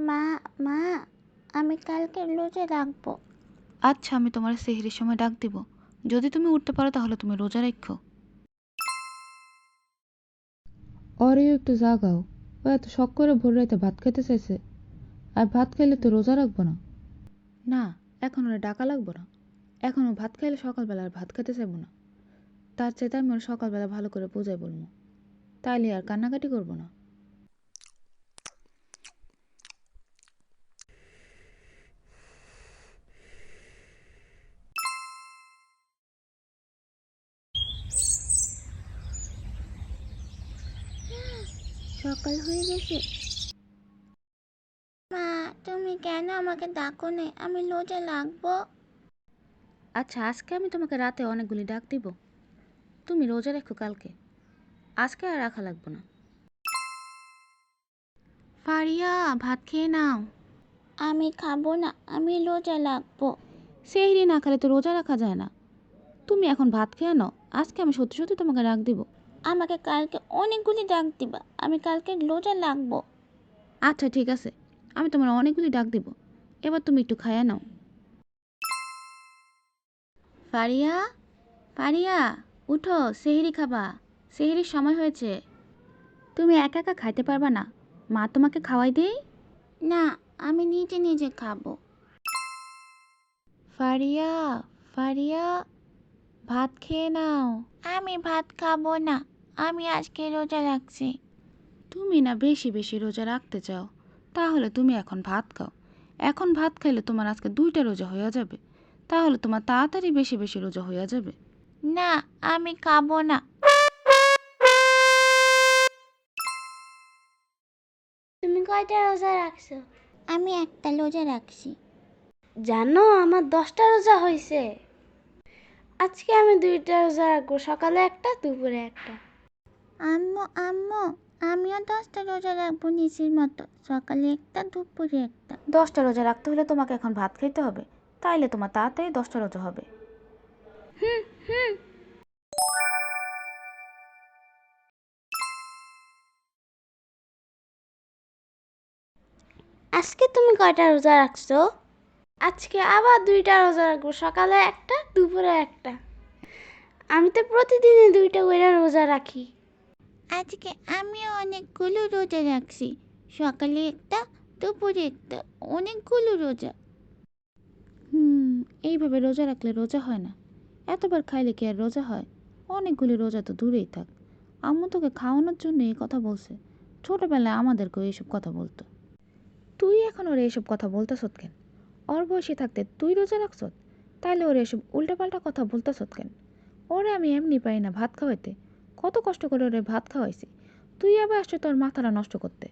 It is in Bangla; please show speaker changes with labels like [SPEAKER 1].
[SPEAKER 1] মা মা আমি কালকে রোজা রাখবো।
[SPEAKER 2] আচ্ছা, আমি তোমার সেহরির সময় ডাক দিব। যদি তুমি উঠতে পারো তাহলে তুমি রোজা রাখো।
[SPEAKER 3] ওরেও একটু জাগাও। ও এত শখ করে ভোর রাতে ভাত খেতে চাইছে, আর ভাত খাইলে তো রোজা রাখবো না।
[SPEAKER 2] না, এখন ওরা ডাকা লাগবো না। এখন ও ভাত খাইলে সকালবেলা আর ভাত খেতে চাইবো না। তার চাইতে আমি ওর সকালবেলা ভালো করে বুঝাই বলবো, তাইলে আর কান্নাকাটি করবো না।
[SPEAKER 1] সকাল হয়ে গেছে। মা তুমি কেন আমাকে ডাকো নে? আমি রোজা রাখবো।
[SPEAKER 2] আচ্ছা, আজকে আমি তোমাকে রাতে অনেকগুলি ডাক দিব। তুমি রোজা রেখো কালকে। আজকে আর রাখা লাগবো না। ফারিয়া, ভাত খেয়ে নাও।
[SPEAKER 1] আমি খাবো না, আমি রোজা রাখবো।
[SPEAKER 2] সেহরি না খেলে তো রোজা রাখা যায় না। তুমি এখন ভাত খেয়ে নাও। আজকে আমি সত্যি সত্যি তোমাকে ডাক দিব।
[SPEAKER 1] আমাকে কালকে অনেকগুলি ডাক দিবা, আমি কালকে রোজা রাখবো।
[SPEAKER 2] আচ্ছা ঠিক আছে, আমি তোমার অনেকগুলি ডাক দিব। এবার তুমি একটু খাইয়া নাও। ফারিয়া, ফারিয়া, উঠো, সেহরি খাবা। সেহরির সময় হয়েছে। তুমি একা একা খাইতে পারবা না, মা তোমাকে খাওয়াই দেই।
[SPEAKER 1] না, আমি নিজে নিজে খাবো।
[SPEAKER 2] ফারিয়া, ফারিয়া, ভাত খেয়ে নাও।
[SPEAKER 1] আমি ভাত খাবো না, আমি আজকে রোজা রাখছি।
[SPEAKER 2] তুমি না বেশি বেশি রোজা রাখতে চাও, তাহলে তুমি এখন ভাত খাও। এখন ভাত খাইলে তোমার আজকে 2টা রোজা হইয়া যাবে। তাহলে তোমার তাড়াতাড়ি বেশি বেশি রোজা হইয়া যাবে।
[SPEAKER 1] না, আমি খাবো না। তুমি কয়টা রোজা রাখছো? আমি একটা রোজা রাখছি।
[SPEAKER 4] জানো, আমার 10টা রোজা হয়েছে। আজকে আমি 2টা রোজা রাখবো, সকালে একটা, দুপুরে একটা।
[SPEAKER 1] আম্মু আম্মু, আমিও 10টা রোজা রাখবো নিশির মতো, সকালে একটা দুপুরে একটা।
[SPEAKER 2] 10টা রোজা রাখতে হলে তোমাকে এখন ভাত খাইতে হবে, তাইলে তোমার তাড়াতাড়ি 10টা রোজা হবে।
[SPEAKER 4] আজকে তুমি কয়টা রোজা রাখছো? আজকে আবার 2টা রোজা রাখবো, সকালে একটা, দুপুরে একটা। আমি তো প্রতিদিনই 2টা করে রোজা রাখি।
[SPEAKER 1] আজকে আমিও অনেকগুলো রোজা রাখছি, সকালে একটা দুপুরে একটা, অনেকগুলো রোজা।
[SPEAKER 2] এইভাবে রোজা রাখলে রোজা হয় না। এতবার খাইলে কি আর রোজা হয়? অনেকগুলি রোজা তো দূরেই থাক। আম্মু তোকে খাওয়ানোর জন্য এই কথা বলছে। ছোটবেলায় আমাদেরকেও এইসব কথা বলতো। তুই এখন ওর এইসব কথা বলতেছত কেন? ওর বয়সে থাকতে তুই রোজা রাখছত, তাইলে ওর এসব উল্টাপাল্টা কথা বলতেছত কেন? ওরে আমি এমনি পাই না ভাত খাওয়াইতে। কত কষ্ট করে ওরে ভাত খাওয়াইছি, তুই আবার আসছো তোর মাথাটা নষ্ট করতে।